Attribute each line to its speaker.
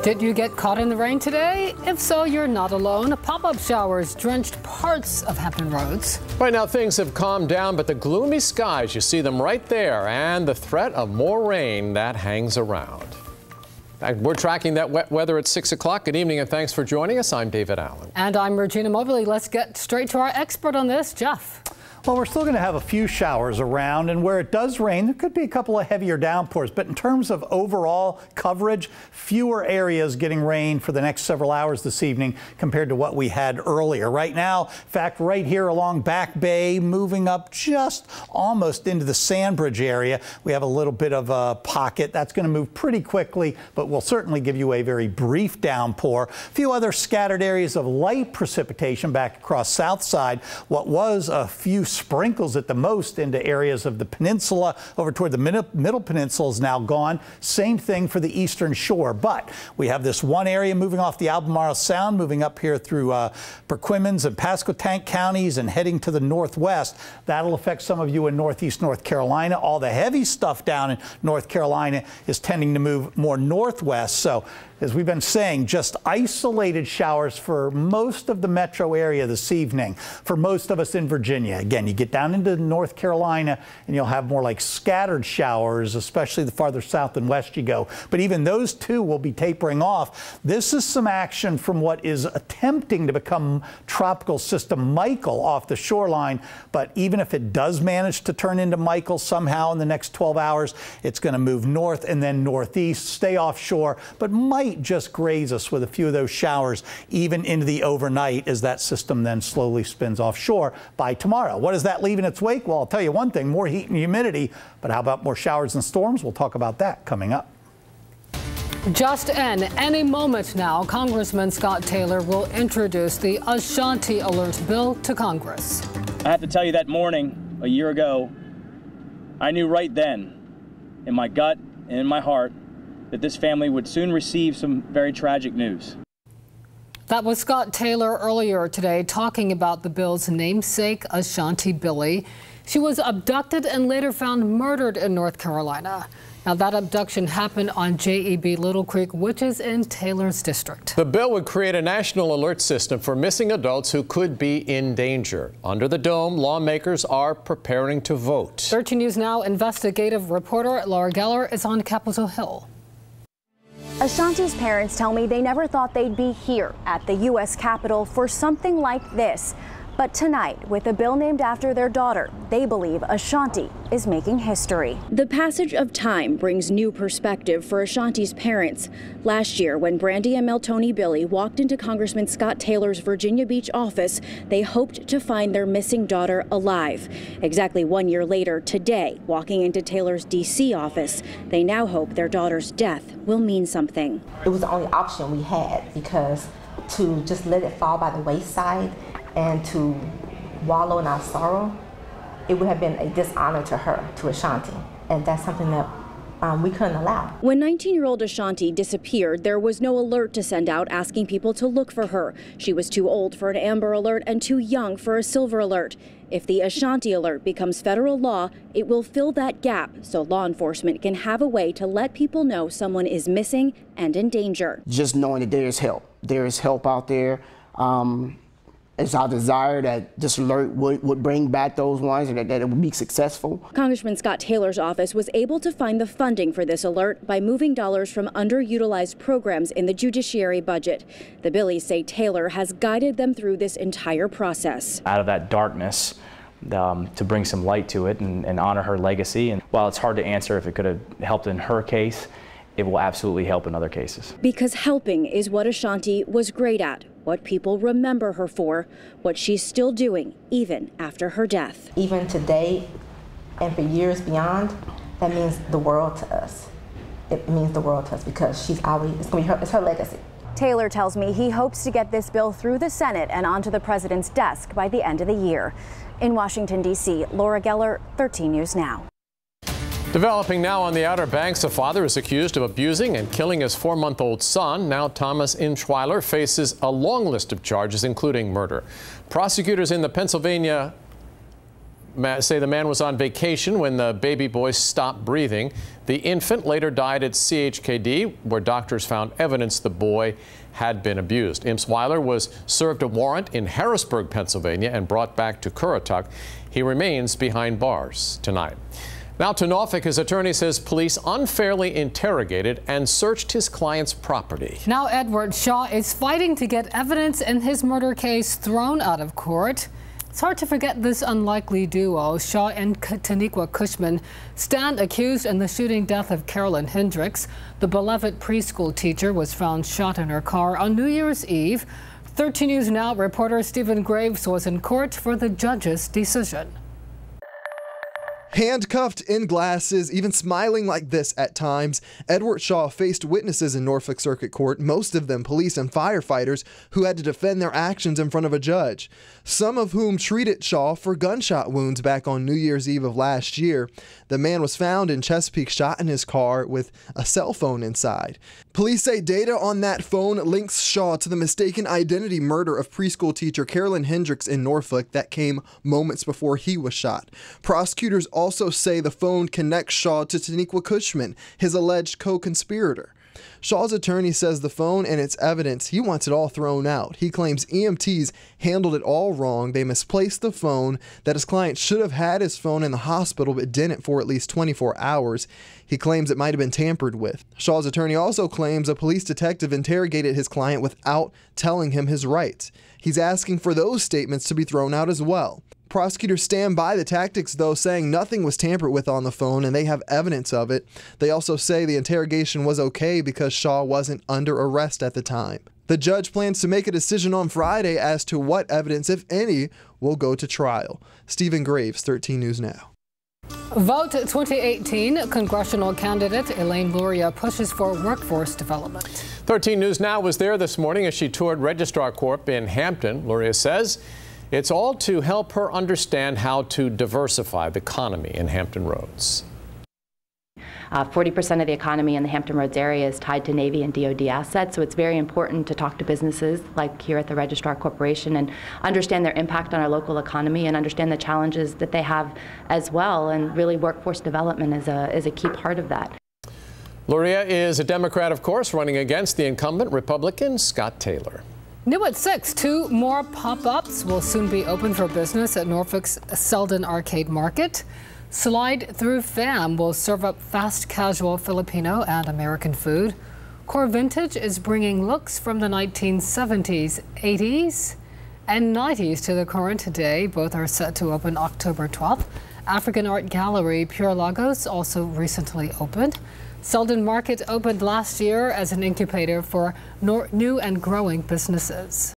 Speaker 1: Did you get caught in the rain today? If so, you're not alone. Pop-up showers drenched parts of Hampton roads.
Speaker 2: Right now, things have calmed down, but the gloomy skies, you see them right there, and the threat of more rain that hangs around. We're tracking that wet weather at 6 o'clock. Good evening and thanks for joining us. I'm David Allen.
Speaker 1: And I'm Regina Mobley. Let's get straight to our expert on this, Jeff.
Speaker 3: Well, we're still going to have a few showers around, and where it does rain, there could be a couple of heavier downpours. But in terms of overall coverage, fewer areas getting rain for the next several hours this evening compared to what we had earlier. Right now, in fact, right here along Back Bay, moving up just almost into the Sandbridge area, we have a little bit of a pocket. That's going to move pretty quickly, but will certainly give you a very brief downpour. A few other scattered areas of light precipitation back across south side. What was a few sprinkles at the most into areas of the peninsula over toward the middle peninsula is now gone. Same thing for the eastern shore. But we have this one area moving off the Albemarle Sound, moving up here through Perquimans and Pasquotank counties and heading to the northwest. That'll affect some of you in northeast North Carolina. All the heavy stuff down in North Carolina is tending to move more northwest. So as we've been saying, just isolated showers for most of the metro area this evening, for most of us in Virginia. Again, you get down into North Carolina and you'll have more like scattered showers, especially the farther south and west you go. But even those two will be tapering off. This is some action from what is attempting to become Tropical System Michael off the shoreline. But even if it does manage to turn into Michael somehow in the next 12 hours, it's going to move north and then northeast, stay offshore, but might just graze us with a few of those showers even into the overnight as that system then slowly spins offshore by tomorrow. What does that leave in its wake? Well, I'll tell you one thing, more heat and humidity, but how about more showers and storms? We'll talk about that coming up.
Speaker 1: Just in any moment now, Congressman Scott Taylor will introduce the Ashanti Alert bill to Congress.
Speaker 4: I have to tell you, that morning a year ago, I knew right then in my gut and in my heart that this family would soon receive some very tragic news.
Speaker 1: That was Scott Taylor earlier today talking about the bill's namesake, Ashanti Billy. She was abducted and later found murdered in North Carolina. Now, that abduction happened on JEB Little Creek, which is in Taylor's district.
Speaker 2: The bill would create a national alert system for missing adults who could be in danger. Under the dome, lawmakers are preparing to vote. 13
Speaker 1: News Now investigative reporter Laura Geller is on Capitol Hill.
Speaker 5: Ashanti's parents tell me they never thought they'd be here at the U.S. Capitol for something like this. But tonight, with a bill named after their daughter, they believe Ashanti is making history. The passage of time brings new perspective for Ashanti's parents. Last year, when Brandy and Meltoni Billy walked into Congressman Scott Taylor's Virginia Beach office, they hoped to find their missing daughter alive. Exactly 1 year later, today, walking into Taylor's D.C. office, they now hope their daughter's death will mean something.
Speaker 6: It was the only option we had, because to just let it fall by the wayside and to wallow in our sorrow, it would have been a dishonor to her, to Ashanti. And that's something that we couldn't allow. When 19-year-old Ashanti disappeared, there was no alert to send out asking people to look for her. She was too old for an Amber Alert and too young for a Silver Alert. If the Ashanti Alert becomes federal law, it will fill that gap so law enforcement can have a way to let people know someone is missing and in danger.
Speaker 7: Just knowing that there is help. There is help out there. It's our desire that this alert would bring back those ones and that it would be successful.
Speaker 5: Congressman Scott Taylor's office was able to find the funding for this alert by moving dollars from underutilized programs in the judiciary budget. The Billies say Taylor has guided them through this entire process.
Speaker 8: Out of that darkness, to bring some light to it and honor her legacy. And while it's hard to answer if it could have helped in her case, it will absolutely help in other cases.
Speaker 5: Because helping is what Ashanti was great at, what people remember her for, what she's still doing even after her death.
Speaker 6: Even today and for years beyond, that means the world to us. It means the world to us because she's always, it's her legacy.
Speaker 5: Taylor tells me he hopes to get this bill through the Senate and onto the president's desk by the end of the year. In Washington, D.C., Laura Geller, 13 News Now.
Speaker 2: Developing now on the Outer Banks, a father is accused of abusing and killing his 4-month-old son. Now Thomas Inchweiler faces a long list of charges, including murder. Prosecutors in the Pennsylvania say the man was on vacation when the baby boy stopped breathing. The infant later died at CHKD, where doctors found evidence the boy had been abused. Imsweiler was served a warrant in Harrisburg, Pennsylvania, and brought back to Currituck. He remains behind bars tonight. Now to Norfolk, his attorney says police unfairly interrogated and searched his client's property.
Speaker 1: Now Edward Shaw is fighting to get evidence in his murder case thrown out of court. It's hard to forget this unlikely duo. Shaw and Taniqua Cushman stand accused in the shooting death of Carolyn Hendricks. The beloved preschool teacher was found shot in her car on New Year's Eve. 13 News Now reporter Stephen Graves was in court for the judge's decision.
Speaker 9: Handcuffed, in glasses, even smiling like this at times, Edward Shaw faced witnesses in Norfolk Circuit Court, most of them police and firefighters who had to defend their actions in front of a judge, some of whom treated Shaw for gunshot wounds back on New Year's Eve of last year. The man was found in Chesapeake shot in his car with a cell phone inside. Police say data on that phone links Shaw to the mistaken identity murder of preschool teacher Carolyn Hendricks in Norfolk that came moments before he was shot. Prosecutors also say the phone connects Shaw to Taniqua Cushman, his alleged co-conspirator. Shaw's attorney says the phone and its evidence, he wants it all thrown out. He claims EMTs handled it all wrong. They misplaced the phone, that his client should have had his phone in the hospital but didn't for at least 24 hours. He claims it might have been tampered with. Shaw's attorney also claims a police detective interrogated his client without telling him his rights. He's asking for those statements to be thrown out as well. Prosecutors stand by the tactics, though, saying nothing was tampered with on the phone and they have evidence of it. They also say the interrogation was okay because Shaw wasn't under arrest at the time. The judge plans to make a decision on Friday as to what evidence, if any, will go to trial. Stephen Graves, 13 News Now.
Speaker 1: Vote 2018 congressional candidate Elaine Luria pushes for workforce development.
Speaker 2: 13 News Now was there this morning as she toured Registrar Corp in Hampton. Luria says it's all to help her understand how to diversify the economy in Hampton Roads.
Speaker 10: 40% of the economy in the Hampton Roads area is tied to Navy and DoD assets, so it's very important to talk to businesses like here at the Registrar Corporation and understand their impact on our local economy and understand the challenges that they have as well, and really workforce development is a key part of that.
Speaker 2: Luria is a Democrat, of course, running against the incumbent Republican Scott Taylor.
Speaker 1: New at 6, 2 more pop-ups will soon be open for business at Norfolk's Selden Arcade Market. Slide Through Fam will serve up fast casual Filipino and American food. Core Vintage is bringing looks from the 1970s, 80s, and 90s to the current day. Both are set to open October 12th. African Art Gallery Pure Lagos also recently opened. Selden Market opened last year as an incubator for new and growing businesses.